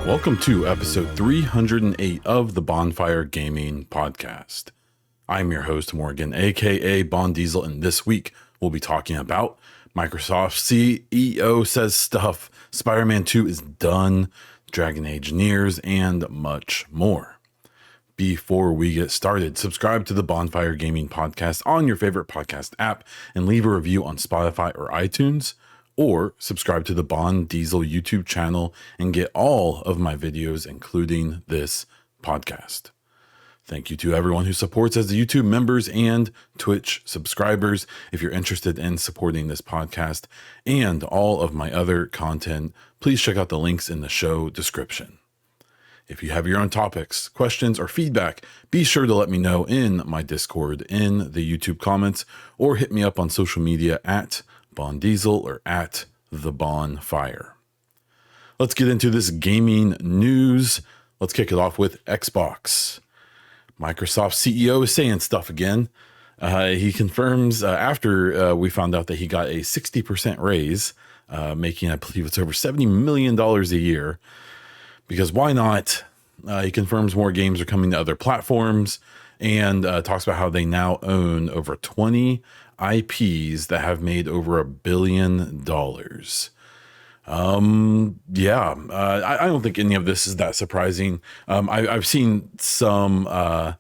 Welcome to episode 308 of the Baunfire Gaming Podcast. I'm your host, Morgan, aka Bon Diesel, and this week we'll be talking about Microsoft CEO says stuff, Spider-Man 2 is done, Dragon Age nears, and much more. Before we get started, subscribe to the Baunfire Gaming Podcast on your favorite podcast app and leave a review on Spotify or iTunes, or subscribe to the Bon Diesel YouTube channel and get all of my videos, including this podcast. Thank you to everyone who supports as the YouTube members and Twitch subscribers. If you're interested in supporting this podcast and all of my other content, please check out the links in the show description. If you have your own topics, questions, or feedback, be sure to let me know in my Discord, in the YouTube comments, or hit me up on social media at Bon Diesel or at the Baunfire. Let's get into this gaming news. Let's kick it off with Xbox. Microsoft CEO is saying stuff again. He confirms after we found out that he got a 60% raise, making, I believe it's over $70 million a year. Because why not? He confirms more games are coming to other platforms and talks about how they now own over 20 IPs that have made over $1 billion. I don't think any of this is that surprising. I've seen some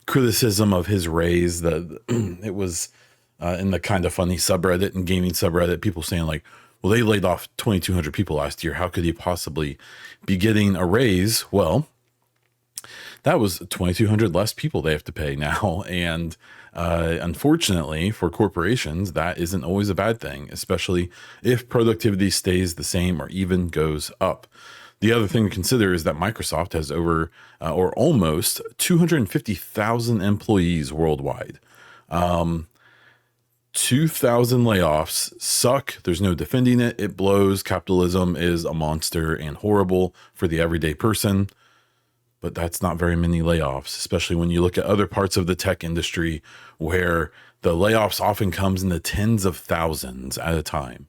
criticism of his raise that it was in the Kind of Funny subreddit and gaming subreddit, people saying like, well, they laid off 2,200 people last year. How could he possibly be getting a raise? Well, that was 2,200 less people they have to pay now. And unfortunately for corporations, that isn't always a bad thing, especially if productivity stays the same or even goes up. The other thing to consider is that Microsoft has over or almost 250,000 employees worldwide. 2,000 layoffs suck. There's no defending it. It blows. Capitalism is a monster and horrible for the everyday person. But that's not very many layoffs, especially when you look at other parts of the tech industry where the layoffs often comes in the tens of thousands at a time.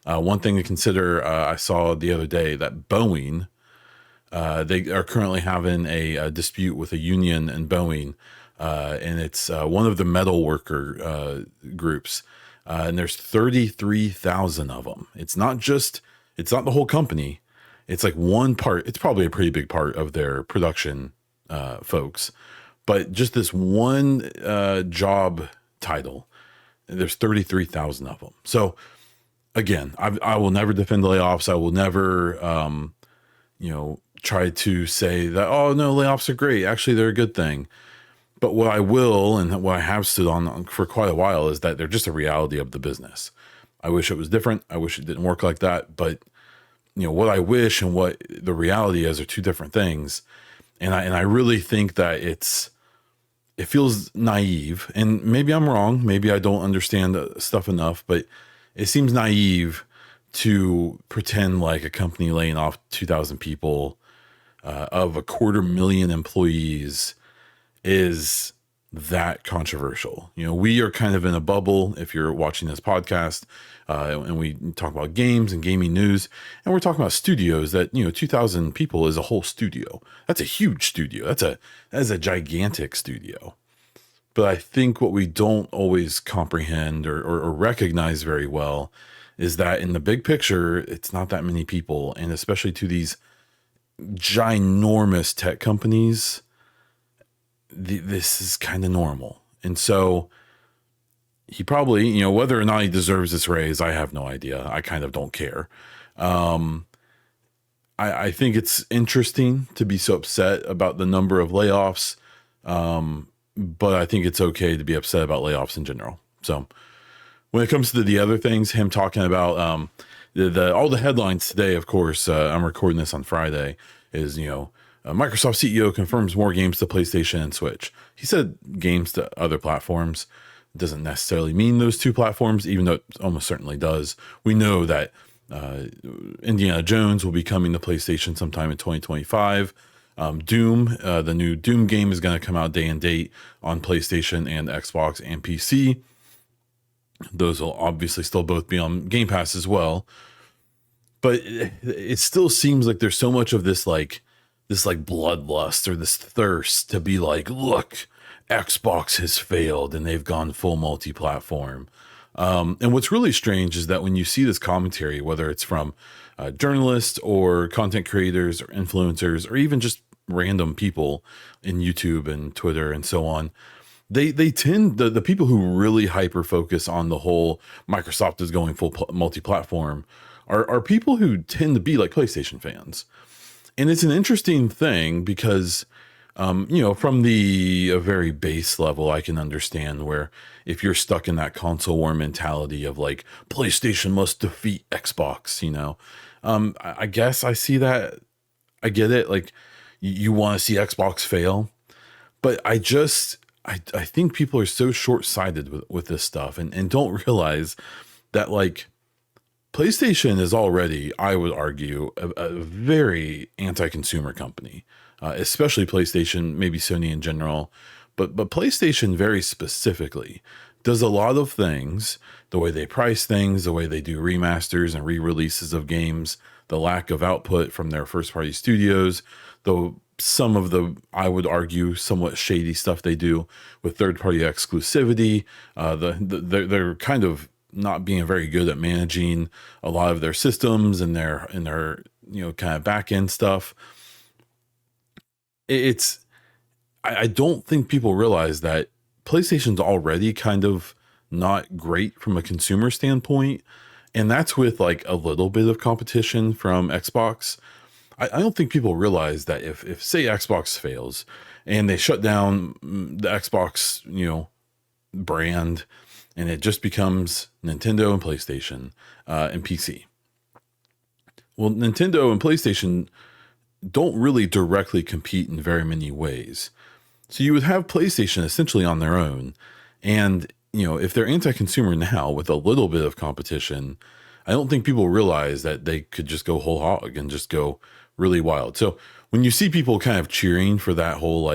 One thing to consider, I saw the other day that Boeing, they are currently having a dispute with a union in Boeing. And it's one of the metal worker groups, and there's 33,000 of them. It's not the whole company. It's like one part. It's probably a pretty big part of their production folks, but just this one job title, there's 33,000 of them. So again, I will never defend the layoffs. I will never, try to say that, oh no, layoffs are great. Actually, they're a good thing. But what I will, and what I have stood on for quite a while, is that they're just a reality of the business. I wish it was different. I wish it didn't work like that. But, what I wish and what the reality is are two different things. And I really think that it feels naive. And maybe I'm wrong. Maybe I don't understand stuff enough. But it seems naive to pretend like a company laying off 2,000 people of 250,000 employees is that controversial. We are kind of in a bubble if you're watching this podcast, and we talk about games and gaming news, and we're talking about studios that, 2,000 people is a whole studio. That's a huge studio. That is a gigantic studio. But I think what we don't always comprehend or recognize very well is that in the big picture, it's not that many people. And especially to these ginormous tech companies, this is kind of normal. And so he probably, whether or not he deserves this raise, I have no idea. I kind of don't care. I think it's interesting to be so upset about the number of layoffs. But I think it's okay to be upset about layoffs in general. So when it comes to the other things, him talking about all the headlines today, of course, I'm recording this on Friday, is, Microsoft CEO confirms more games to PlayStation and Switch. He said games to other platforms. It doesn't necessarily mean those two platforms, even though it almost certainly does. We know that Indiana Jones will be coming to PlayStation sometime in 2025. Doom, the new Doom game, is going to come out day and date on PlayStation and Xbox and PC. Those will obviously still both be on Game Pass as well. But it still seems like there's so much of this bloodlust or this thirst to be like, look, Xbox has failed and they've gone full multi-platform. And what's really strange is that when you see this commentary, whether it's from journalists or content creators or influencers or even just random people in YouTube and Twitter and so on, they tend, the people who really hyper focus on the whole Microsoft is going full multi-platform are people who tend to be like PlayStation fans. And it's an interesting thing because, from a very base level, I can understand where if you're stuck in that console war mentality of like PlayStation must defeat Xbox, I guess I see that. I get it. Like you want to see Xbox fail, but I think people are so short-sighted with this stuff and don't realize that like PlayStation is already, I would argue, a very anti-consumer company, especially PlayStation, maybe Sony in general, but PlayStation very specifically does a lot of things, the way they price things, the way they do remasters and re-releases of games, the lack of output from their first-party studios, though some of the, I would argue, somewhat shady stuff they do with third-party exclusivity, they're kind of not being very good at managing a lot of their systems and their kind of back end stuff. I don't think people realize that PlayStation's already kind of not great from a consumer standpoint, and that's with like a little bit of competition from Xbox. I don't think people realize that if say Xbox fails and they shut down the Xbox brand, and it just becomes Nintendo and PlayStation and PC. Well, Nintendo and PlayStation don't really directly compete in very many ways. So you would have PlayStation essentially on their own. And, if they're anti-consumer now with a little bit of competition, I don't think people realize that they could just go whole hog and just go really wild. So when you see people kind of cheering for that whole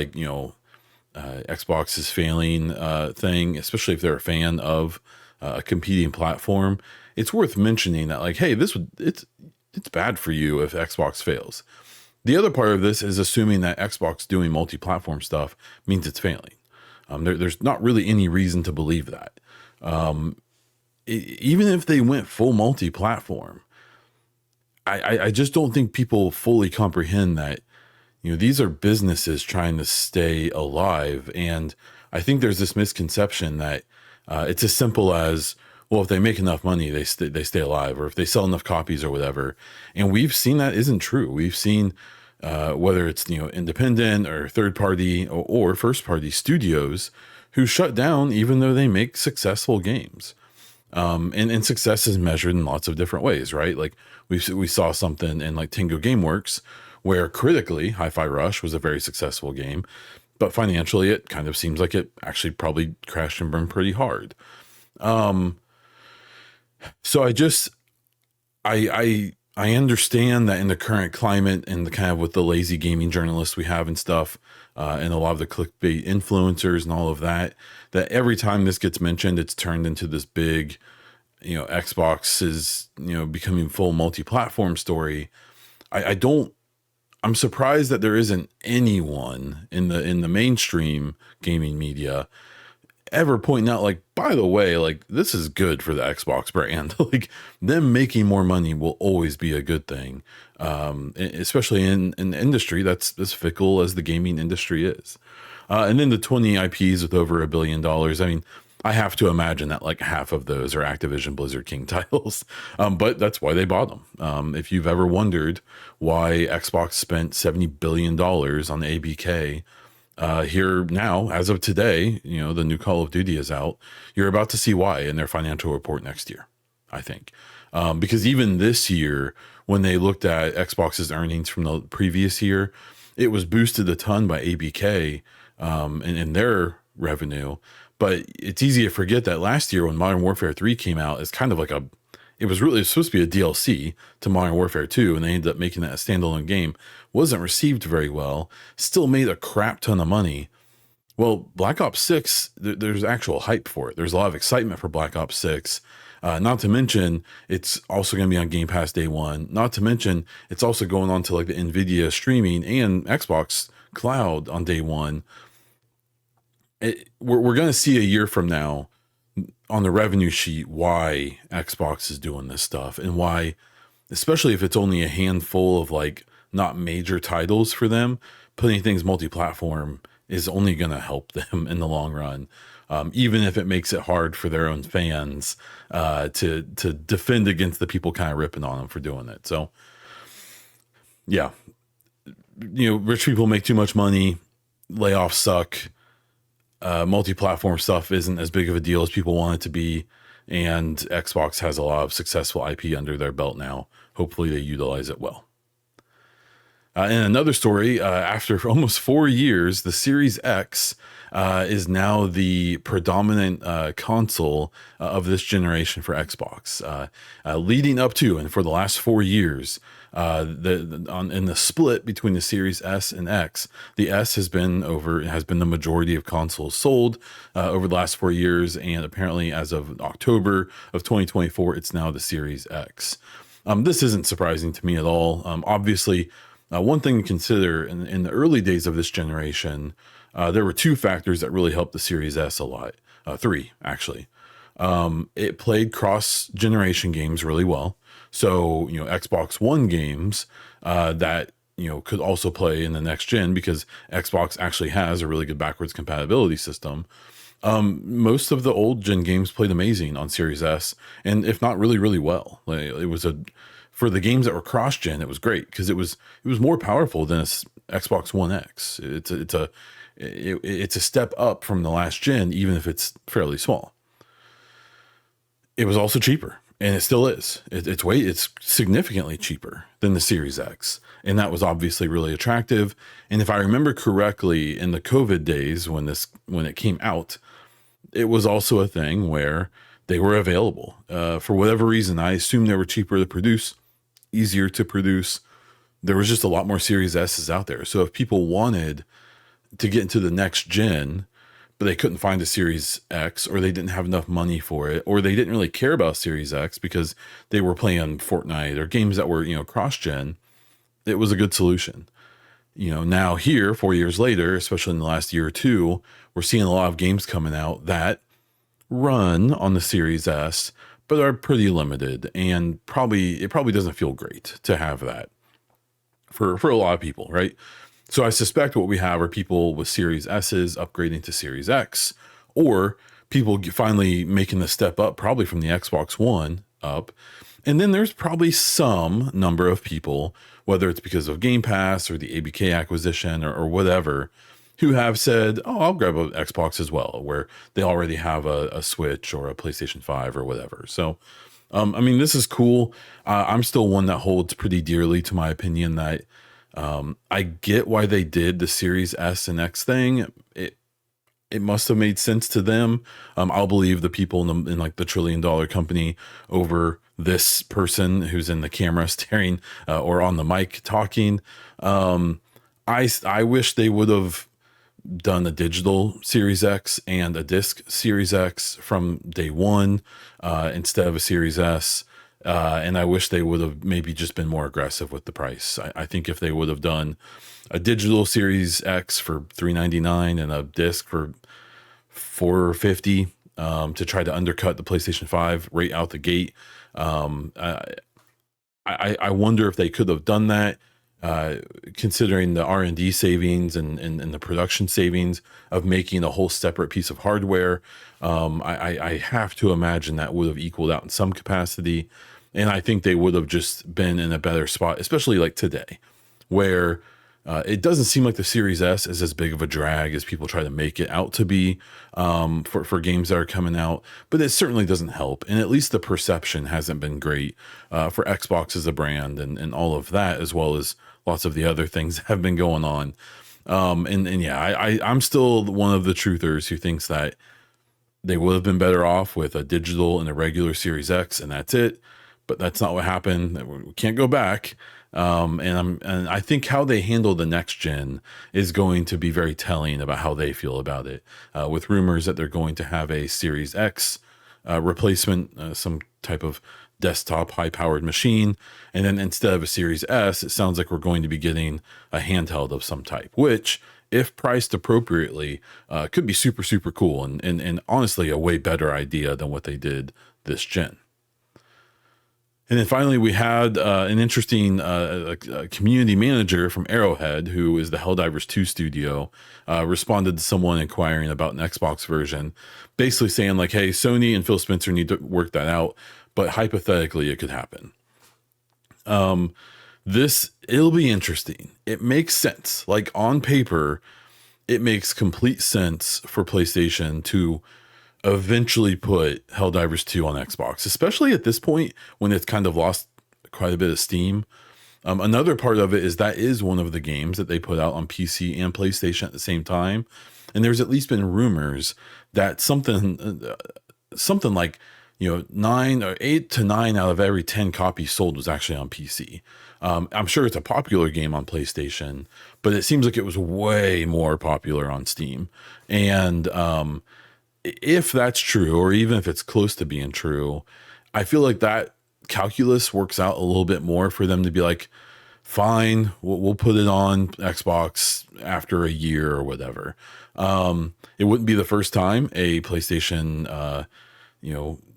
Xbox is failing thing, especially if they're a fan of a competing platform, it's worth mentioning that like, hey, it's bad for you if Xbox fails. The other part of this is assuming that Xbox doing multi-platform stuff means it's failing. There's not really any reason to believe that. Even if they went full multi-platform, I just don't think people fully comprehend that these are businesses trying to stay alive. And I think there's this misconception that it's as simple as, well, if they make enough money, they stay alive, or if they sell enough copies or whatever. And we've seen that isn't true. We've seen whether it's independent or third party or first party studios who shut down even though they make successful games. And success is measured in lots of different ways, right? Like we saw something in like Tango Gameworks where critically Hi-Fi Rush was a very successful game, but financially it kind of seems like it actually probably crashed and burned pretty hard. So I understand that in the current climate and the kind of with the lazy gaming journalists we have and stuff, and a lot of the clickbait influencers and all of that, that every time this gets mentioned, it's turned into this big, Xbox is, becoming full multi-platform story. I'm surprised that there isn't anyone in the mainstream gaming media ever pointing out, like, by the way, like, this is good for the Xbox brand. Like, them making more money will always be a good thing, especially in an industry that's as fickle as the gaming industry is. And then the 20 IPs with over $1 billion. I mean, I have to imagine that like half of those are Activision Blizzard King titles, but that's why they bought them. If you've ever wondered why Xbox spent $70 billion on the ABK, here now, as of today, the new Call of Duty is out. You're about to see why in their financial report next year, I think. Because even this year, when they looked at Xbox's earnings from the previous year, it was boosted a ton by ABK in their revenue. But it's easy to forget that last year when Modern Warfare 3 came out, it's kind of like it was supposed to be a DLC to Modern Warfare 2, and they ended up making that a standalone game. Wasn't received very well, still made a crap ton of money. Well, Black Ops 6, there's actual hype for it. There's a lot of excitement for Black Ops 6. Not to mention, it's also going to be on Game Pass day one. Not to mention, it's also going on to like the NVIDIA streaming and Xbox Cloud on day one. We're going to see a year from now on the revenue sheet why Xbox is doing this stuff and why, especially if it's only a handful of like not major titles for them, putting things multi-platform is only going to help them in the long run. Even if it makes it hard for their own fans to defend against the people kind of ripping on them for doing it. So, yeah, rich people make too much money, layoffs suck, multi-platform stuff isn't as big of a deal as people want it to be, and Xbox has a lot of successful IP under their belt now. Hopefully they utilize it well. In another story, after almost 4 years, the Series X is now the predominant console of this generation for Xbox. Leading up to and for the last 4 years, in the split between the Series S and X, the S has been the majority of consoles sold over the last 4 years, and apparently as of October of 2024, it's now the Series X. This isn't surprising to me at all. Obviously, one thing to consider in the early days of this generation, there were two factors that really helped the Series S a lot. Three, actually. It played cross-generation games really well. So, Xbox One games that, could also play in the next gen because Xbox actually has a really good backwards compatibility system. Most of the old gen games played amazing on Series S, and if not really, really well. For the games that were cross-gen, it was great because it was more powerful than Xbox One X. It's a step up from the last gen, even if it's fairly small. It was also cheaper, and it still is. It's significantly cheaper than the Series X, and that was obviously really attractive. And if I remember correctly, in the COVID days when it came out, it was also a thing where they were available for whatever reason. I assume they were cheaper to produce, easier to produce. There was just a lot more Series S's out there. So if people wanted to get into the next gen, but they couldn't find a Series X, or they didn't have enough money for it, or they didn't really care about Series X because they were playing Fortnite or games that were, cross-gen, it was a good solution. Now here, 4 years later, especially in the last year or two, we're seeing a lot of games coming out that run on the Series S, but are pretty limited, and it probably doesn't feel great to have that for a lot of people, right? So I suspect what we have are people with Series S's upgrading to Series X, or people finally making the step up, probably from the Xbox One up. And then there's probably some number of people, whether it's because of Game Pass or the ABK acquisition or whatever, who have said, oh, I'll grab an Xbox as well, where they already have a Switch or a PlayStation 5 or whatever. So, this is cool. I'm still one that holds pretty dearly to my opinion that I get why they did the Series S and X thing. It must have made sense to them. I'll believe the people in like the $1 trillion company over this person who's in the camera staring or on the mic talking. I wish they would have done a digital Series X and a disc Series X from day one instead of a Series S. And I wish they would have maybe just been more aggressive with the price. I think if they would have done a digital Series X for $399 and a disc for $450 to try to undercut the PlayStation 5 right out the gate, I wonder if they could have done that. Considering the R&D savings and the production savings of making a whole separate piece of hardware, I have to imagine that would have equaled out in some capacity. And I think they would have just been in a better spot, especially like today, where it doesn't seem like the Series S is as big of a drag as people try to make it out to be for games that are coming out, but it certainly doesn't help. And at least the perception hasn't been great for Xbox as a brand and all of that, as well as lots of the other things that have been going on. I'm still one of the truthers who thinks that they would have been better off with a digital and a regular Series X, and that's it. But that's not what happened. We can't go back. And I think how they handle the next gen is going to be very telling about how they feel about it. With rumors that they're going to have a Series X replacement, some type of desktop high-powered machine, and then instead of a Series S, it sounds like we're going to be getting a handheld of some type, which, if priced appropriately, could be super, super cool and honestly a way better idea than what they did this gen. And then finally, we had an interesting community manager from Arrowhead, who is the Helldivers 2 studio, responded to someone inquiring about an Xbox version, basically saying like, hey, Sony and Phil Spencer need to work that out, but hypothetically it could happen. It'll be interesting. It makes sense. Like on paper, it makes complete sense for PlayStation to eventually put Helldivers 2 on Xbox, especially at this point when it's kind of lost quite a bit of steam. Another part of it is that is one of the games that they put out on PC and PlayStation at the same time. And there's at least been rumors that something like, 9 or 8 to 9 out of every 10 copies sold was actually on PC. I'm sure it's a popular game on PlayStation, but it seems like it was way more popular on Steam. And if that's true, or even if it's close to being true, I feel like that calculus works out a little bit more for them to be like, fine, we'll put it on Xbox after a year or whatever. It wouldn't be the first time a PlayStation,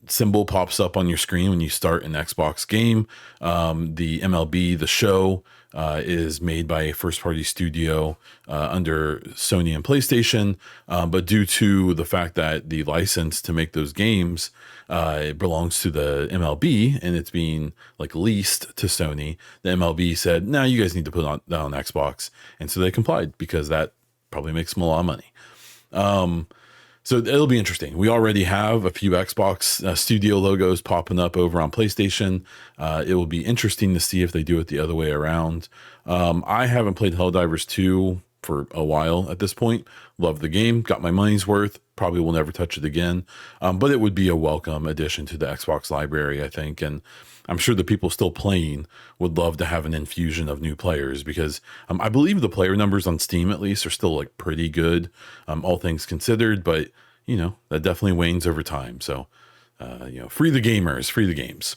symbol pops up on your screen when you start an Xbox game. The MLB, the show, is made by a first-party studio under Sony and PlayStation, but due to the fact that the license to make those games it belongs to the MLB and it's being like leased to Sony, the MLB said, "No, you guys need to put that on Xbox," and so they complied because that probably makes them a lot of money. So it'll be interesting. We already have a few Xbox studio logos popping up over on PlayStation. It will be interesting to see if they do it the other way around. I haven't played Helldivers 2 for a while at this point. Love the game, got my money's worth. Probably will never touch it again. But it would be a welcome addition to the Xbox library, I think. And I'm sure the people still playing would love to have an infusion of new players because I believe the player numbers on Steam at least are still like pretty good, all things considered, but that definitely wanes over time. So, free the gamers, free the games.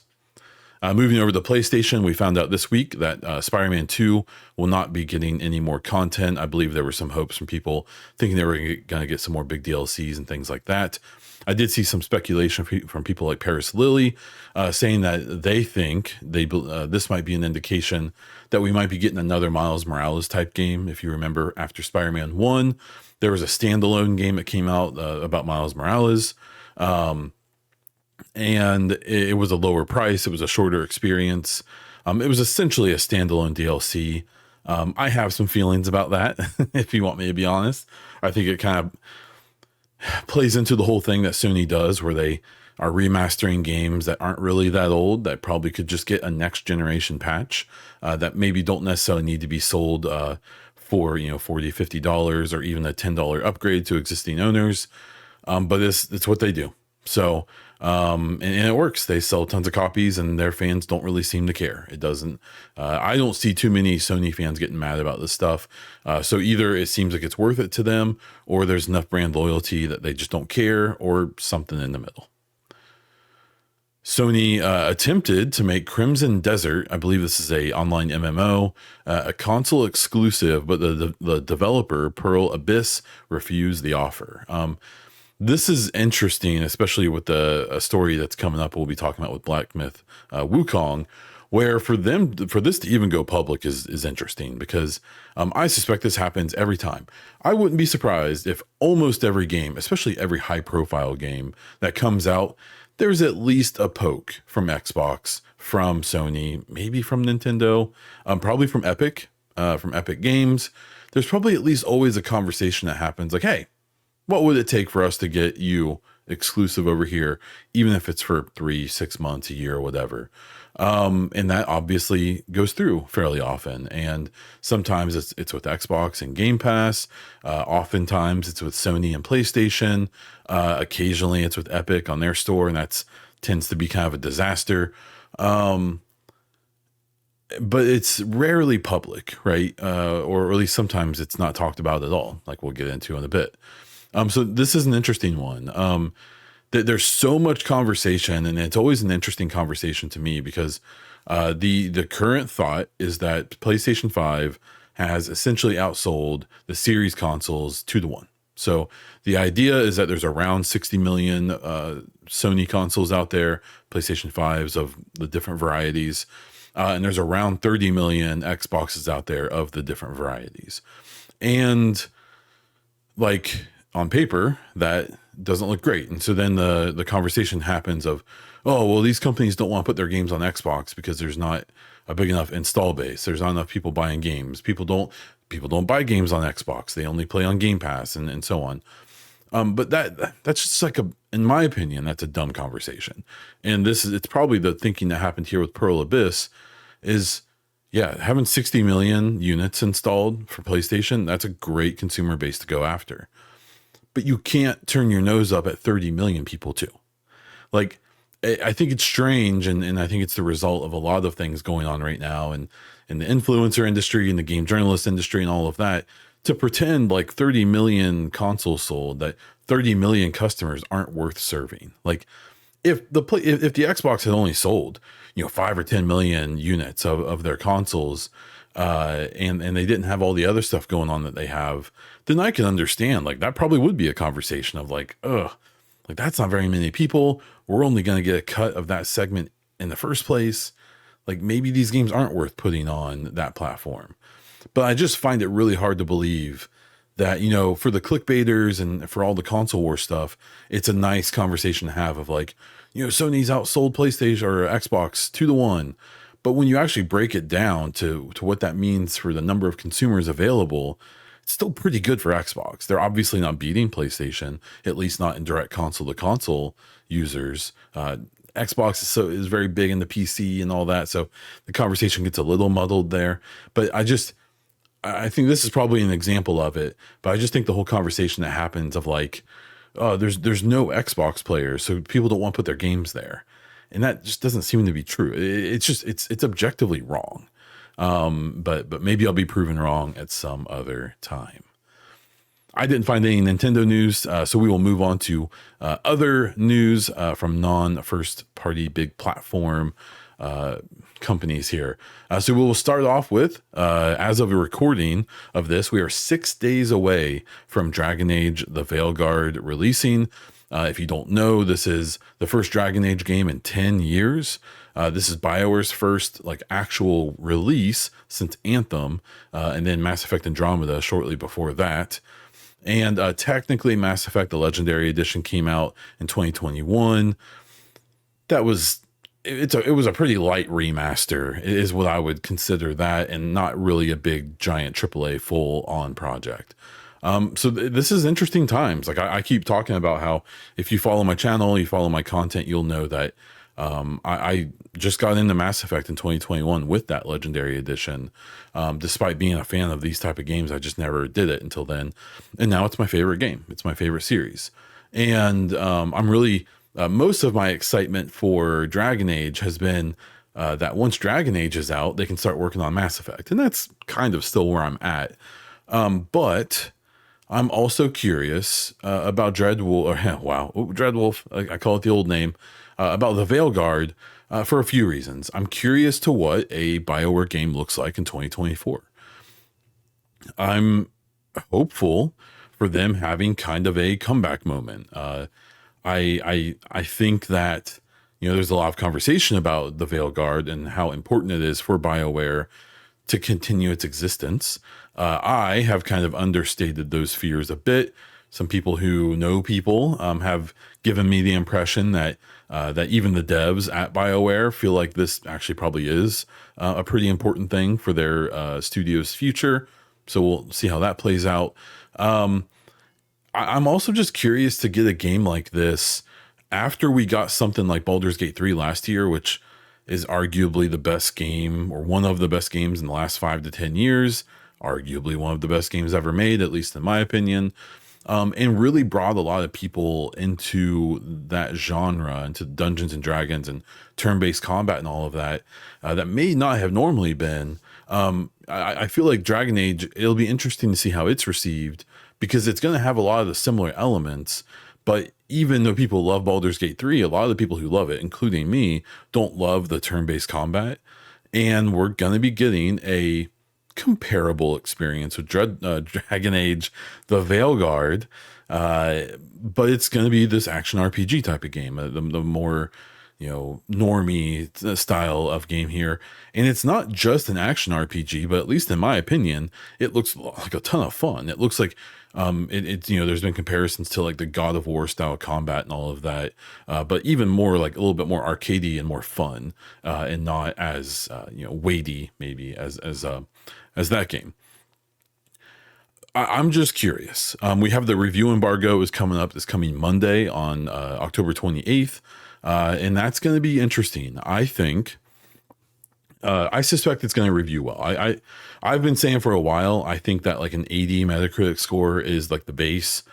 Moving over to PlayStation, we found out this week that Spider-Man 2 will not be getting any more content. I believe there were some hopes from people thinking they were going to get some more big DLCs and things like that. I did see some speculation from people like Paris Lilly saying that they think this might be an indication that we might be getting another Miles Morales type game. If you remember, after Spider-Man 1, there was a standalone game that came out about Miles Morales. And it was a lower price. It was a shorter experience. It was essentially a standalone DLC. I have some feelings about that, if you want me to be honest. I think it kind of plays into the whole thing that Sony does, where they are remastering games that aren't really that old, that probably could just get a next generation patch, that maybe don't necessarily need to be sold for $40, $50 or even a $10 upgrade to existing owners. But it's what they do. So, and it works. They sell tons of copies and their fans don't really seem to care. It doesn't, I don't see too many Sony fans getting mad about this stuff. So either it seems like it's worth it to them, or there's enough brand loyalty that they just don't care, or something in the middle. Sony attempted to make Crimson Desert, I believe this is a online MMO, a console exclusive, but the developer, Pearl Abyss, refused the offer. This is interesting, especially with a story that's coming up we'll be talking about with Black Myth Wukong, where for this to even go public is interesting because I suspect this happens every time. I wouldn't be surprised if almost every game, especially every high profile game that comes out, there's at least a poke from Xbox, from Sony, maybe from Nintendo, probably from Epic Games. There's probably at least always a conversation that happens like, hey, what would it take for us to get you exclusive over here, even if it's for 3-6 months, a year, or whatever? And that obviously goes through fairly often. And sometimes it's with Xbox and Game Pass. Oftentimes it's with Sony and PlayStation. Occasionally it's with Epic on their store, and that's tends to be kind of a disaster. but it's rarely public, right? Or at least sometimes it's not talked about at all, like we'll get into in a bit. So this is an interesting one. There's so much conversation, and it's always an interesting conversation to me because the current thought is that PlayStation 5 has essentially outsold the series consoles 2-1. So the idea is that there's around 60 million Sony consoles out there, PlayStation 5s of the different varieties, and there's around 30 million Xboxes out there of the different varieties. And like on paper, that doesn't look great. And so then the conversation happens of, oh, well, these companies don't want to put their games on Xbox because there's not a big enough install base. There's not enough people buying games. People don't buy games on Xbox. They only play on Game Pass and so on. But that's just like in my opinion, that's a dumb conversation. And it's probably the thinking that happened here with Pearl Abyss is, yeah, having 60 million units installed for PlayStation, that's a great consumer base to go after. But you can't turn your nose up at 30 million people too. Like, I think it's strange, and I think it's the result of a lot of things going on right now, and in the influencer industry and the game journalist industry and all of that, to pretend like 30 million consoles sold, that 30 million customers aren't worth serving. Like, if the Xbox had only sold 5 or 10 million units of their consoles, and they didn't have all the other stuff going on that they have, then I can understand, like, that probably would be a conversation of like, ugh, like, that's not very many people. We're only going to get a cut of that segment in the first place. Like, maybe these games aren't worth putting on that platform. But I just find it really hard to believe that, for the clickbaiters and for all the console war stuff, it's a nice conversation to have of like, Sony's outsold PlayStation or Xbox 2-1. But when you actually break it down to what that means for the number of consumers available, it's still pretty good for Xbox. They're obviously not beating PlayStation, at least not in direct console to console users. Xbox is very big in the PC and all that, so the conversation gets a little muddled there. But I think this is probably an example of it. But I just think the whole conversation that happens of like, oh, there's no Xbox players, so people don't want to put their games there, and that just doesn't seem to be true. It's objectively wrong. But maybe I'll be proven wrong at some other time. I didn't find any Nintendo news, so we will move on to other news from non-first party big platform companies here. So we will start off with, as of a recording of this, we are 6 days away from Dragon Age The Veilguard releasing. If you don't know, this is the first Dragon Age game in 10 years. This is BioWare's first actual release since Anthem, and then Mass Effect Andromeda shortly before that. And technically, Mass Effect: The Legendary Edition came out in 2021. It was a pretty light remaster, is what I would consider that, and not really a big giant AAA full on project. So this is interesting times. Like I keep talking about how if you follow my channel, you follow my content, you'll know that I just got into Mass Effect in 2021 with that Legendary Edition. Despite being a fan of these type of games, I just never did it until then. And now it's my favorite game. It's my favorite series. And I'm really, most of my excitement for Dragon Age has been that once Dragon Age is out, they can start working on Mass Effect. And that's kind of still where I'm at. But I'm also curious about Dreadwolf, I call it the old name, about the Veilguard for a few reasons. I'm curious to what a BioWare game looks like in 2024. I'm hopeful for them having kind of a comeback moment. I think that, there's a lot of conversation about the Veilguard and how important it is for BioWare to continue its existence. I have kind of understated those fears a bit. Some people who know people have given me the impression that even the devs at BioWare feel like this actually probably is a pretty important thing for their studio's future. So we'll see how that plays out. I'm also just curious to get a game like this after we got something like Baldur's Gate 3 last year, which is arguably the best game or one of the best games in the last 5 to 10 years, arguably one of the best games ever made, at least in my opinion. and really brought a lot of people into that genre, into Dungeons and Dragons and turn-based combat and all of that, that may not have normally been. I feel like Dragon Age, it'll be interesting to see how it's received, because it's going to have a lot of the similar elements. But even though people love Baldur's Gate 3, a lot of the people who love it, including me, don't love the turn-based combat. And we're going to be getting a comparable experience with Dragon Age The Veilguard, but it's going to be this action RPG type of game, the more normie style of game here. And it's not just an action RPG, but at least in my opinion, it looks like a ton of fun. It looks like there's been comparisons to like the God of War style combat and all of that, but even more like a little bit more arcadey and more fun, and not as weighty maybe as that game. I'm just curious. We have the review embargo is coming up this coming Monday on October 28th. And that's going to be interesting. I think, I suspect it's going to review well. I've been saying for a while, I think that like an 80 Metacritic score is like the base,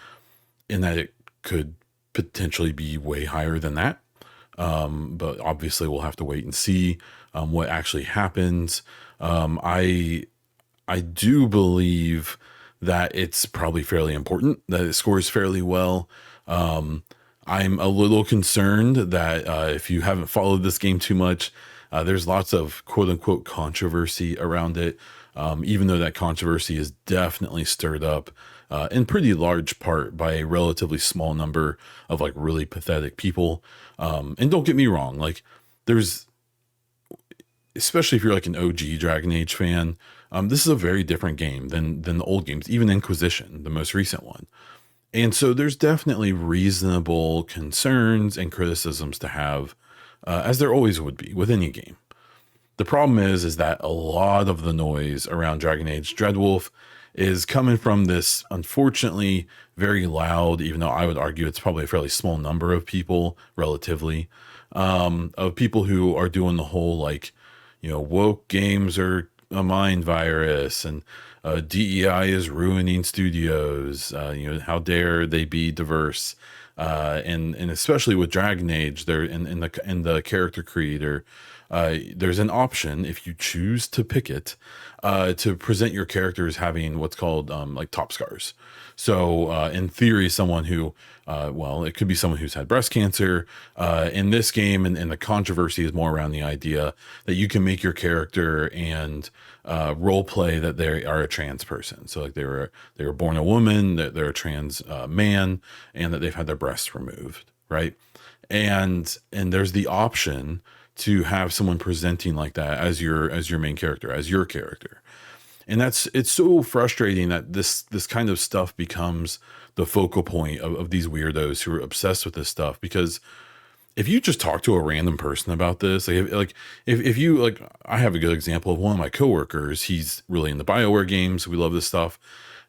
and that it could potentially be way higher than that. But obviously we'll have to wait and see, what actually happens. I do believe that it's probably fairly important that it scores fairly well. I'm a little concerned that if you haven't followed this game too much, there's lots of quote unquote controversy around it, even though that controversy is definitely stirred up in pretty large part by a relatively small number of like really pathetic people. And don't get me wrong, like there's, especially if you're like an OG Dragon Age fan, this is a very different game than the old games, even Inquisition, the most recent one. And so there's definitely reasonable concerns and criticisms to have, as there always would be with any game. The problem is that a lot of the noise around Dragon Age Dreadwolf is coming from this, unfortunately, very loud, even though I would argue it's probably a fairly small number of people, relatively, of people who are doing the whole, like, woke games are a mind virus, and DEI is ruining studios. How dare they be diverse? And especially with Dragon Age, there in the character creator, there's an option if you choose to pick it, to present your character as having what's called like top scars. So in theory, someone who, it could be someone who's had breast cancer. In this game, and the controversy is more around the idea that you can make your character and role play that they are a trans person. So like they were born a woman, that they're a trans man, and that they've had their breasts removed, right? And there's the option to have someone presenting like that as your main character, as your character. And it's so frustrating that this kind of stuff becomes the focal point of these weirdos who are obsessed with this stuff. Because if you just talk to a random person about this, if you like, I have a good example of one of my coworkers. He's really into BioWare games. We love this stuff.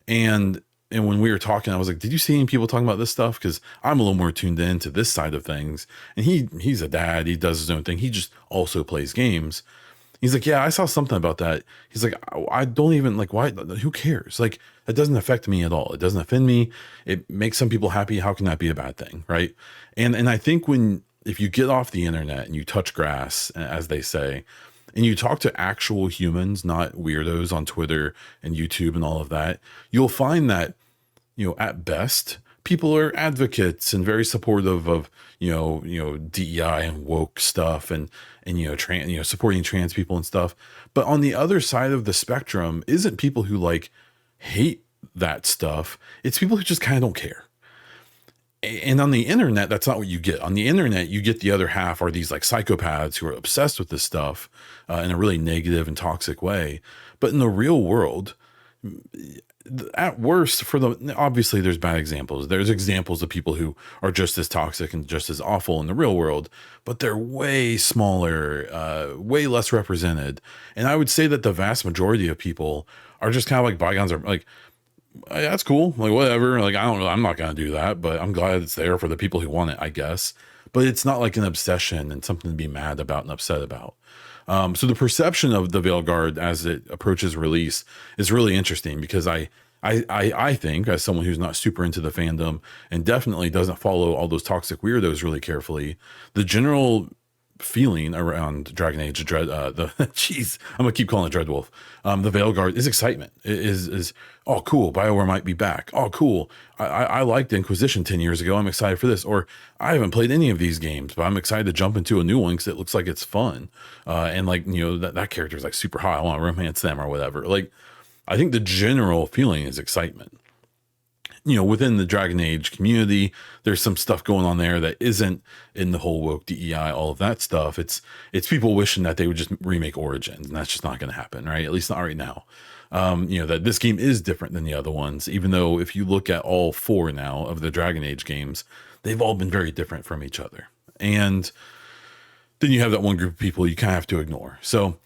And when we were talking, I was like, did you see any people talking about this stuff? Because I'm a little more tuned into this side of things. And he's a dad. He does his own thing. He just also plays games. He's like, yeah, I saw something about that. He's like, I don't even like, why? Who cares? Like, that doesn't affect me at all. It doesn't offend me. It makes some people happy. How can that be a bad thing? Right. And I think if you get off the internet and you touch grass, as they say, and you talk to actual humans, not weirdos on Twitter and YouTube and all of that, you'll find that, at best, people are advocates and very supportive of, DEI and woke stuff and supporting trans people and stuff. But on the other side of the spectrum isn't people who like hate that stuff. It's people who just kind of don't care. And on the internet, that's not what you get. On the internet, you get the other half are these like psychopaths who are obsessed with this stuff in a really negative and toxic way. But in the real world, at worst, obviously there's bad examples. There's examples of people who are just as toxic and just as awful in the real world, but they're way smaller, way less represented. And I would say that the vast majority of people are just kind of like bygones, are like, that's cool. Like, whatever. Like, I don't know. I'm not going to do that, but I'm glad it's there for the people who want it, I guess. But it's not like an obsession and something to be mad about and upset about. So the perception of the Veilguard as it approaches release is really interesting, because I I think, as someone who's not super into the fandom and definitely doesn't follow all those toxic weirdos really carefully, the general feeling around Dragon Age Dread, the jeez, I'm gonna keep calling it Dreadwolf, the Veilguard, is excitement. It is oh cool, BioWare might be back. Oh cool, I liked Inquisition 10 years ago. I'm excited for this. Or I haven't played any of these games, but I'm excited to jump into a new one because it looks like it's fun. And like, you know, that character is like super hot. I want to romance them or whatever. Like, I think the general feeling is excitement. You know, within the Dragon Age community, there's some stuff going on there that isn't in the whole woke DEI, all of that stuff. It's people wishing that they would just remake Origins, and that's just not going to happen, right? At least not right now. You know, that this game is different than the other ones, even though if you look at all 4 now of the Dragon Age games, they've all been very different from each other. And then you have that one group of people you kind of have to ignore. So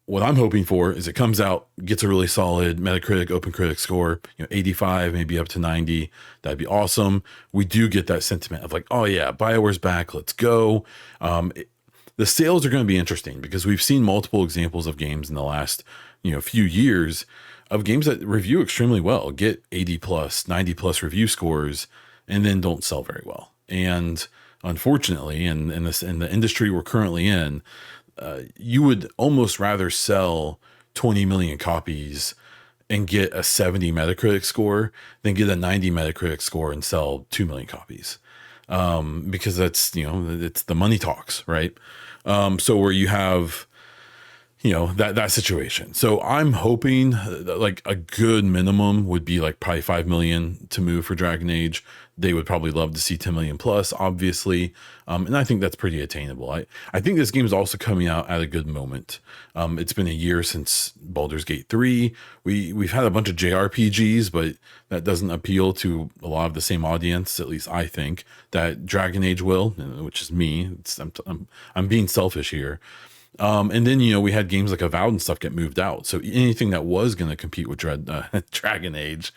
what I'm hoping for is it comes out, gets a really solid Metacritic, OpenCritic score, you know, 85, maybe up to 90. That'd be awesome. We do get that sentiment of like, oh yeah, BioWare's back, let's go. The sales are going to be interesting because we've seen multiple examples of games in the last, you know, few years of games that review extremely well, get 80 plus, 90 plus review scores, and then don't sell very well. And unfortunately, in the industry we're currently in, you would almost rather sell 20 million copies and get a 70 Metacritic score than get a 90 Metacritic score and sell 2 million copies. Because that's, you know, it's the money talks, right? So where you have, you know, that situation. So I'm hoping like a good minimum would be like probably 5 million to move for Dragon Age. They would probably love to see 10 million plus, obviously. And I think that's pretty attainable. I think this game is also coming out at a good moment. It's been a year since Baldur's Gate 3. We've had a bunch of JRPGs, but that doesn't appeal to a lot of the same audience, at least I think, that Dragon Age will, which is me. I'm being selfish here. And then, you know, we had games like Avowed and stuff get moved out. So anything that was going to compete with Dragon Age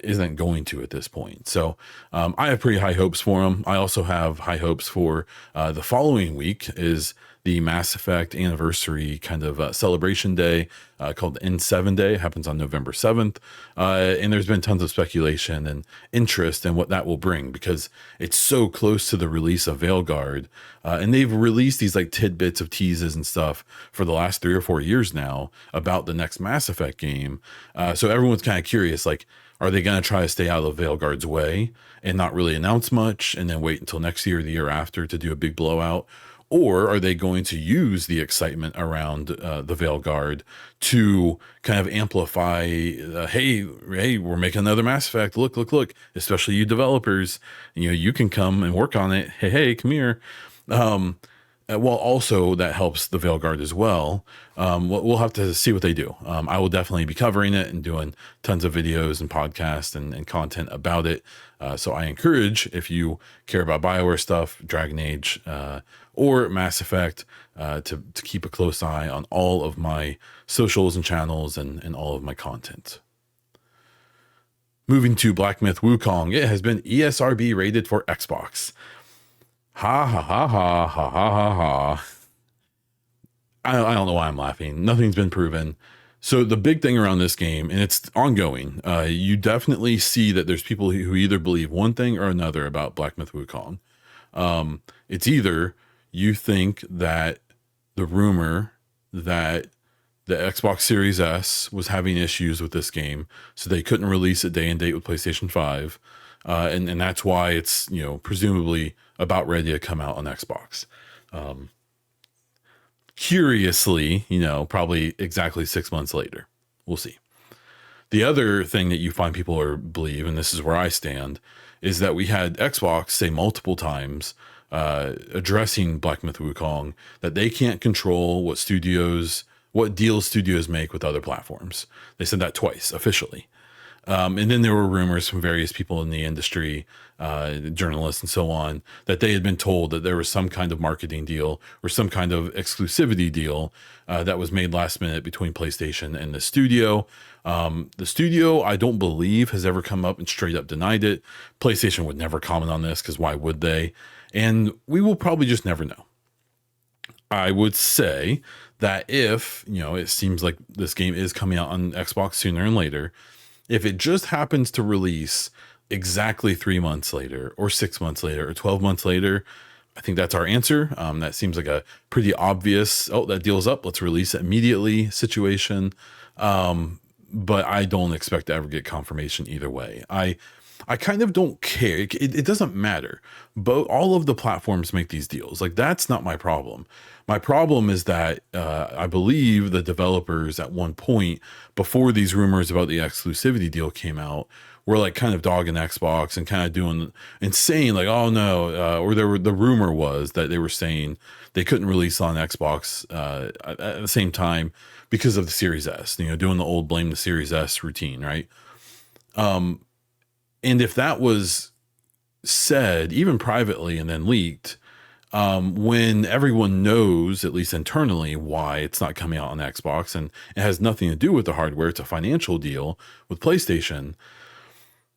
isn't going to at this point. So I have pretty high hopes for them. I also have high hopes for the following week is the Mass Effect anniversary kind of celebration day called N7 Day. It happens on November 7th. And there's been tons of speculation and interest in what that will bring because it's so close to the release of Veilguard. And they've released these like tidbits of teases and stuff for the last 3 or 4 years now about the next Mass Effect game. So everyone's kind of curious, like, are they going to try to stay out of Veilguard's way and not really announce much and then wait until next year or the year after to do a big blowout? Or are they going to use the excitement around the Veilguard to kind of amplify, hey, we're making another Mass Effect. Look, especially you developers, you know, you can come and work on it. Hey, come here. Well, also that helps the Veilguard as well. We'll have to see what they do. I will definitely be covering it and doing tons of videos and podcasts and content about it. So I encourage, if you care about BioWare stuff, Dragon Age, or Mass Effect, to keep a close eye on all of my socials and channels and all of my content. Moving to Black Myth Wukong, it has been ESRB rated for Xbox. Ha ha ha ha ha ha ha ha. I don't know why I'm laughing. Nothing's been proven. So the big thing around this game, and it's ongoing, you definitely see that there's people who either believe one thing or another about Black Myth Wukong. It's either you think that the rumor that the Xbox Series S was having issues with this game, so they couldn't release it day and date with PlayStation 5, and that's why it's, you know, presumably about ready to come out on Xbox. Curiously, you know, probably exactly 6 months later. We'll see. The other thing that you find people believe, and this is where I stand, is that we had Xbox say multiple times, addressing Black Myth Wukong, that they can't control what deals studios make with other platforms. They said that twice officially. And then there were rumors from various people in the industry, journalists and so on, that they had been told that there was some kind of marketing deal or some kind of exclusivity deal that was made last minute between PlayStation and the studio. The studio, I don't believe, has ever come up and straight up denied it. PlayStation would never comment on this because why would they? And we will probably just never know. I would say that if, you know, it seems like this game is coming out on Xbox sooner and later, If it just happens to release exactly 3 months later, or 6 months later, or 12 months later, I think that's our answer. That seems like a pretty obvious, oh, that deal's up, let's release it immediately situation. But I don't expect to ever get confirmation either way. I kind of don't care. It doesn't matter. But all of the platforms make these deals. Like, that's not my problem. My problem is that I believe the developers at one point, before these rumors about the exclusivity deal came out, were like kind of dogging Xbox and kind of doing and saying like, oh no, or the rumor was that they were saying they couldn't release on Xbox at the same time because of the Series S, doing the old blame the Series S routine, right? And if that was said, even privately, and then leaked, when everyone knows, at least internally, why it's not coming out on Xbox, and it has nothing to do with the hardware, it's a financial deal with PlayStation,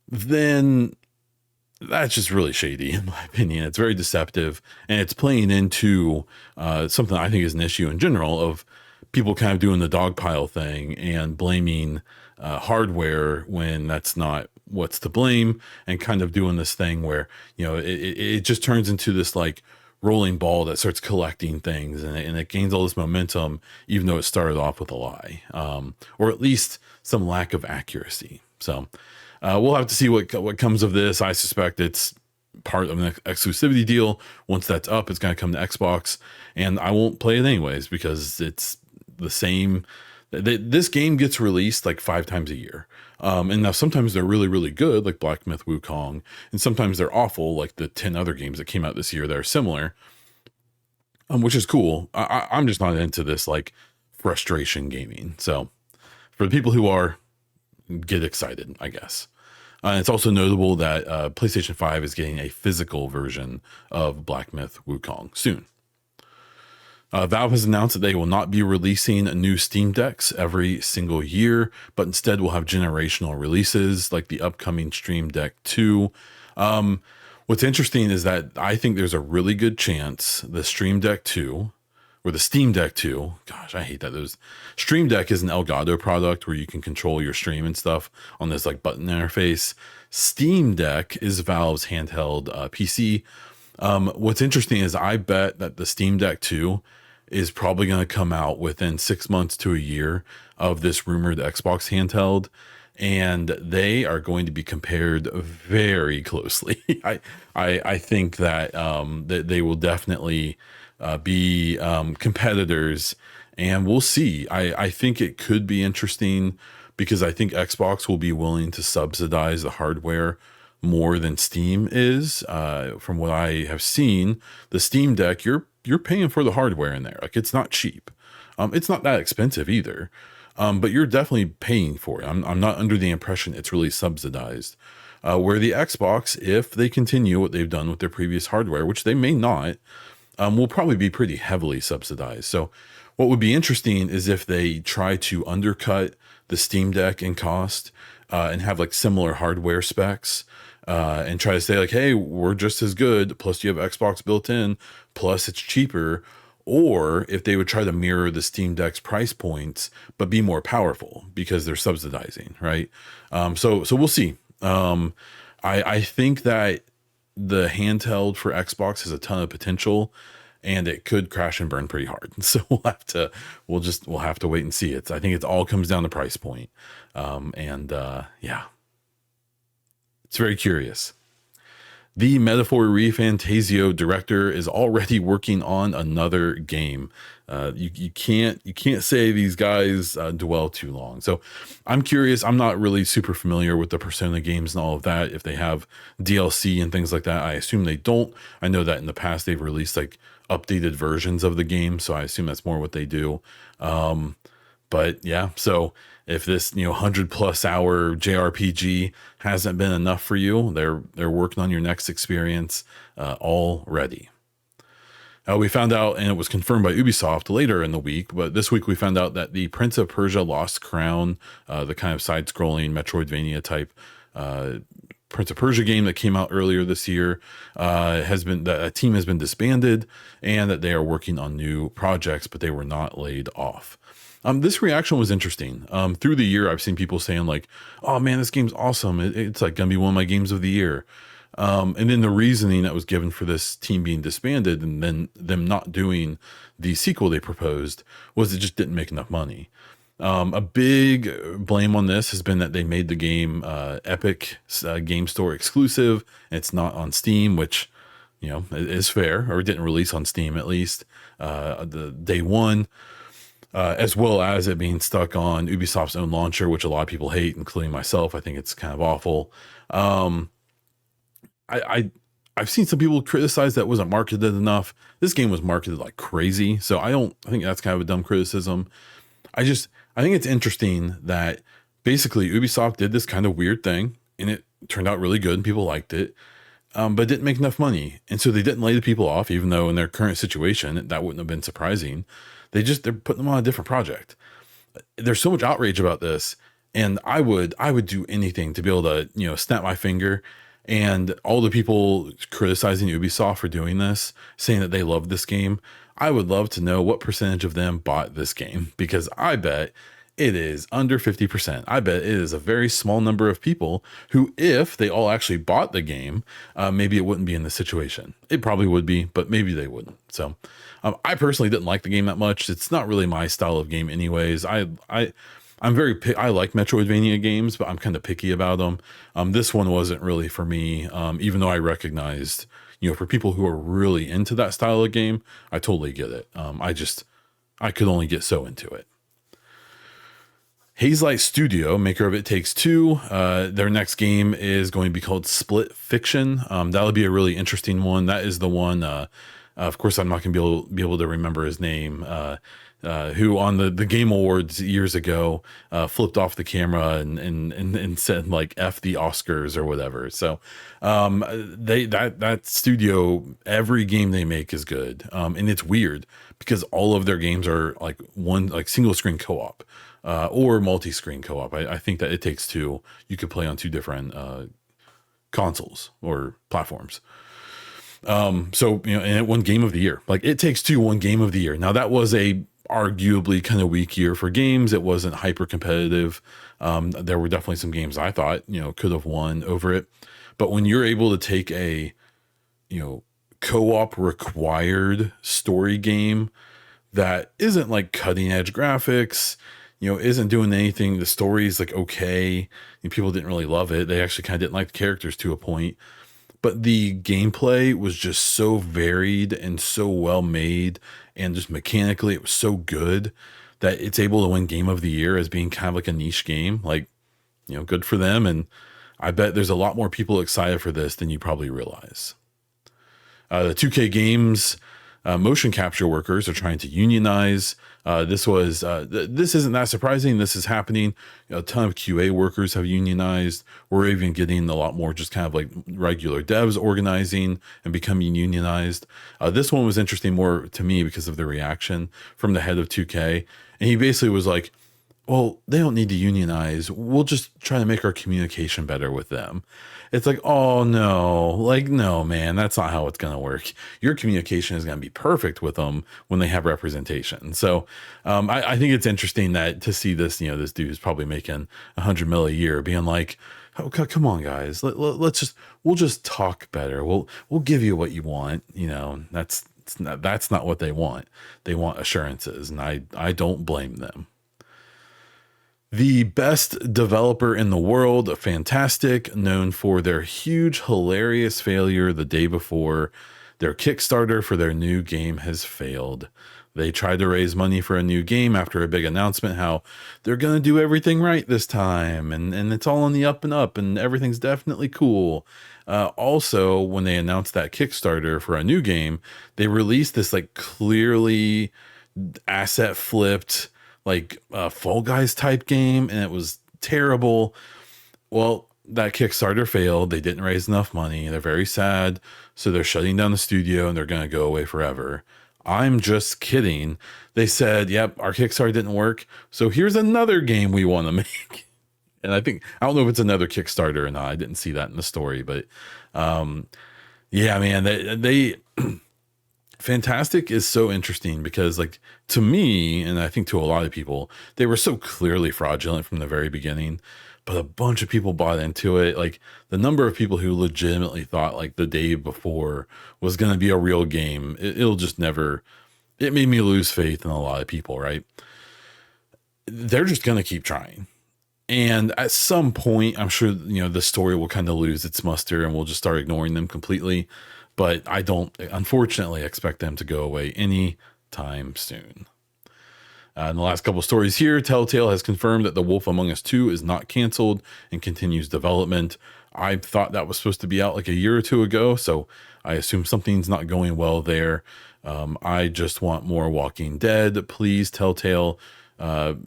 then that's just really shady, in my opinion. It's very deceptive, and it's playing into something I think is an issue in general of people kind of doing the dogpile thing and blaming hardware when that's not what's to blame, and kind of doing this thing where, it just turns into this like rolling ball that starts collecting things, and it gains all this momentum, even though it started off with a lie, or at least some lack of accuracy. So we'll have to see what comes of this. I suspect it's part of an exclusivity deal. Once that's up, it's going to come to Xbox, and I won't play it anyways because it's the same. This game gets released like 5 times a year. And now sometimes they're really, really good, like Black Myth Wukong, and sometimes they're awful, like the 10 other games that came out this year that are similar, which is cool. I'm just not into this like frustration gaming. So for the people who are, get excited, I guess. It's also notable that PlayStation 5 is getting a physical version of Black Myth Wukong soon. Valve has announced that they will not be releasing new Steam Decks every single year, but instead will have generational releases like the upcoming Stream Deck 2. What's interesting is that I think there's a really good chance the Stream Deck 2, or the Steam Deck 2, gosh, I hate that. Stream Deck is an Elgato product where you can control your stream and stuff on this like button interface. Steam Deck is Valve's handheld PC. What's interesting is I bet that the Steam Deck 2 is probably going to come out within 6 months to a year of this rumored Xbox handheld, and they are going to be compared very closely. I think that that they will definitely be competitors, and we'll see. I think it could be interesting because I think Xbox will be willing to subsidize the hardware more than Steam is. From what I have seen, the Steam Deck, you're paying for the hardware in there. Like, it's not cheap. It's not that expensive either. But you're definitely paying for it. I'm not under the impression it's really subsidized. Where the Xbox, if they continue what they've done with their previous hardware, which they may not, will probably be pretty heavily subsidized. So what would be interesting is if they try to undercut the Steam Deck in cost and have like similar hardware specs, and try to say like, hey, we're just as good, plus you have Xbox built in, plus it's cheaper. Or if they would try to mirror the Steam Deck's price points, but be more powerful because they're subsidizing, right? So we'll see. I think that the handheld for Xbox has a ton of potential, and it could crash and burn pretty hard. So we'll have to wait and see. I think it all comes down to price point. Yeah. It's very curious. The Metaphor ReFantasio director is already working on another game. You can't say these guys dwell too long. So I'm curious. I'm not really super familiar with the Persona games and all of that. If they have DLC and things like that, I assume they don't. I know that in the past they've released like updated versions of the game, so I assume that's more what they do. But yeah, so if this 100+ hour JRPG hasn't been enough for you, they're working on your next experience already. We found out, and it was confirmed by Ubisoft later in the week, but this week we found out that the Prince of Persia Lost Crown, the kind of side-scrolling Metroidvania type Prince of Persia game that came out earlier this year, a team has been disbanded, and that they are working on new projects, but they were not laid off. This reaction was interesting. Through the year, I've seen people saying like, "Oh man, this game's awesome! It's like gonna be one of my games of the year." And then the reasoning that was given for this team being disbanded and then them not doing the sequel they proposed was it just didn't make enough money. A big blame on this has been that they made the game Epic Game Store exclusive. And it's not on Steam, which is fair, or it didn't release on Steam at least the day one. As well as it being stuck on Ubisoft's own launcher, which a lot of people hate, including myself. I think it's kind of awful. I've seen some people criticize that it wasn't marketed enough. This game was marketed like crazy, so I think that's kind of a dumb criticism. I think it's interesting that basically Ubisoft did this kind of weird thing, and it turned out really good, and people liked it. But it didn't make enough money, and so they didn't lay the people off, even though in their current situation that wouldn't have been surprising. They're putting them on a different project. There's so much outrage about this, and I would do anything to be able to snap my finger. And all the people criticizing Ubisoft for doing this, saying that they love this game, I would love to know what percentage of them bought this game, because I bet it is under 50%. I bet it is a very small number of people who, if they all actually bought the game, maybe it wouldn't be in this situation. It probably would be, but maybe they wouldn't. So I personally didn't like the game that much. It's not really my style of game anyways. I like Metroidvania games, but I'm kind of picky about them. This one wasn't really for me, even though I recognized, for people who are really into that style of game, I totally get it. I could only get so into it. Hazelight Studio, maker of It Takes Two, their next game is going to be called Split Fiction. That'll be a really interesting one. That is the one, of course, I'm not going to be able to remember his name, who on the Game Awards years ago flipped off the camera and said like F the Oscars or whatever. So that studio, every game they make is good. And it's weird because all of their games are like single screen co-op. Or multi-screen co-op. I think that It Takes Two, you could play on two different consoles or platforms. And it won Game of the Year. Like It Takes Two won Game of the Year. Now that was a arguably kind of weak year for games. It wasn't hyper competitive. There were definitely some games I thought could have won over it. But when you're able to take a co-op required story game that isn't like cutting edge graphics, isn't doing anything. The story is like okay. People didn't really love it. They actually kind of didn't like the characters to a point. But the gameplay was just so varied and so well made, and just mechanically it was so good that it's able to win Game of the Year as being kind of like a niche game. Like, good for them. And I bet there's a lot more people excited for this than you probably realize. The 2K Games motion capture workers are trying to unionize. This isn't that surprising. This is happening. A ton of QA workers have unionized. We're even getting a lot more just kind of like regular devs organizing and becoming unionized. This one was interesting more to me because of the reaction from the head of 2K. And he basically was like, well, they don't need to unionize. We'll just try to make our communication better with them. It's like, oh no, like, no, man, that's not how it's going to work. Your communication is going to be perfect with them when they have representation. So I think it's interesting that to see this, this dude is probably making $100 million a year being like, oh, come on, guys, we'll just talk better. We'll give you what you want. That's not what they want. They want assurances, and I don't blame them. The best developer in the world, Fantastic, known for their huge, hilarious failure the day before. Their Kickstarter for their new game has failed. They tried to raise money for a new game after a big announcement how they're going to do everything right this time, and it's all on the up and up, and everything's definitely cool. Also, when they announced that Kickstarter for a new game, they released this like clearly asset flipped, like Fall Guys type game, and it was terrible. Well, that Kickstarter failed. They didn't raise enough money. They're very sad. So they're shutting down the studio and they're going to go away forever. I'm just kidding. They said, yep, our Kickstarter didn't work. So here's another game we want to make. And I don't know if it's another Kickstarter or not. I didn't see that in the story, but yeah, man, they Fantastic is so interesting because, like, to me, and I think to a lot of people, they were so clearly fraudulent from the very beginning, but a bunch of people bought into it. Like, the number of people who legitimately thought, like, the day before was going to be a real game, it'll just never, it made me lose faith in a lot of people, right? They're just going to keep trying. And at some point, I'm sure, the story will kind of lose its muster and we'll just start ignoring them completely. But I don't, unfortunately, expect them to go away anytime soon. In the last couple of stories here, Telltale has confirmed that The Wolf Among Us 2 is not canceled and continues development. I thought that was supposed to be out like a year or two ago, so I assume something's not going well there. I just want more Walking Dead. Please, Telltale,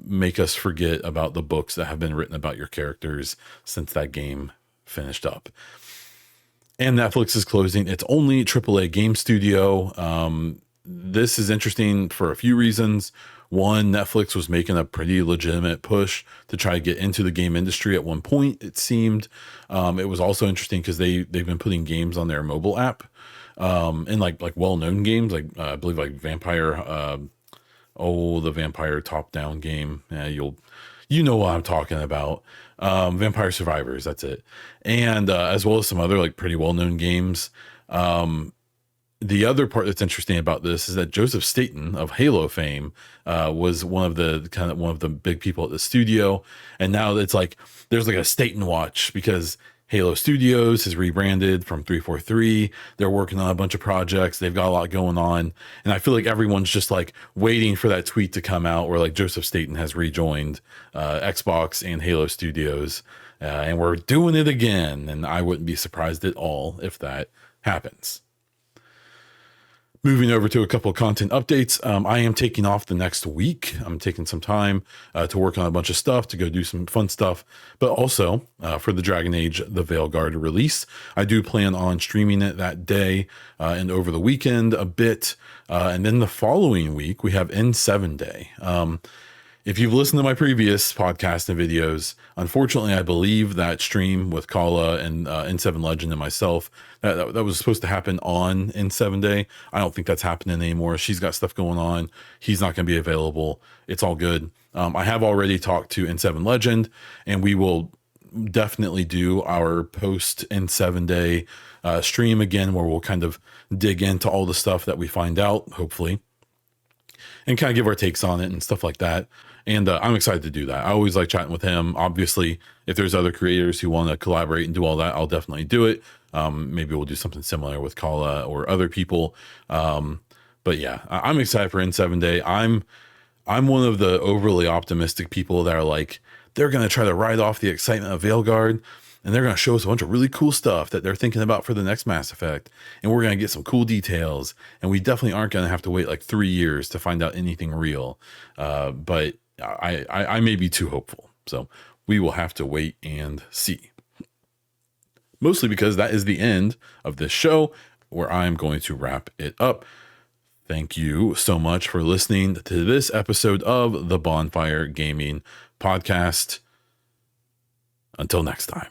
make us forget about the books that have been written about your characters since that game finished up. And Netflix is closing its only AAA game studio. This is interesting for a few reasons. One, Netflix was making a pretty legitimate push to try to get into the game industry at one point, it seemed. It was also interesting because they've been putting games on their mobile app, and like well-known games, like I believe like Vampire, the Vampire top-down game. You know what I'm talking about. Vampire Survivors, that's it. And as well as some other like pretty well-known games. The other part that's interesting about this is that Joseph Staten of Halo fame was one of the big people at the studio. And now it's like there's like a Staten watch because Halo Studios has rebranded from 343. They're working on a bunch of projects. They've got a lot going on. And I feel like everyone's just like waiting for that tweet to come out where like Joseph Staten has rejoined Xbox and Halo Studios. And we're doing it again. And I wouldn't be surprised at all if that happens. Moving over to a couple of content updates. I am taking off the next week. I'm taking some time to work on a bunch of stuff, to go do some fun stuff, but also for the Dragon Age The Veilguard release. I do plan on streaming it that day and over the weekend a bit. And then the following week, we have N7 Day. If you've listened to my previous podcast and videos, unfortunately, I believe that stream with Kala and N7 Legend and myself, that was supposed to happen on N7 Day. I don't think that's happening anymore. She's got stuff going on. He's not going to be available. It's all good. I have already talked to N7 Legend, and we will definitely do our post N7 Day stream again, where we'll kind of dig into all the stuff that we find out, hopefully, and kind of give our takes on it and stuff like that. And I'm excited to do that. I always like chatting with him. Obviously, if there's other creators who want to collaborate and do all that, I'll definitely do it. Maybe we'll do something similar with Kala or other people. But yeah, I'm excited for N7 Day. I'm one of the overly optimistic people that are like, they're going to try to ride off the excitement of Veilguard, and they're going to show us a bunch of really cool stuff that they're thinking about for the next Mass Effect. And we're going to get some cool details. And we definitely aren't going to have to wait like 3 years to find out anything real. But I may be too hopeful. So we will have to wait and see. Mostly because that is the end of this show, where I'm going to wrap it up. Thank you so much for listening to this episode of the Baunfire Gaming Podcast. Until next time.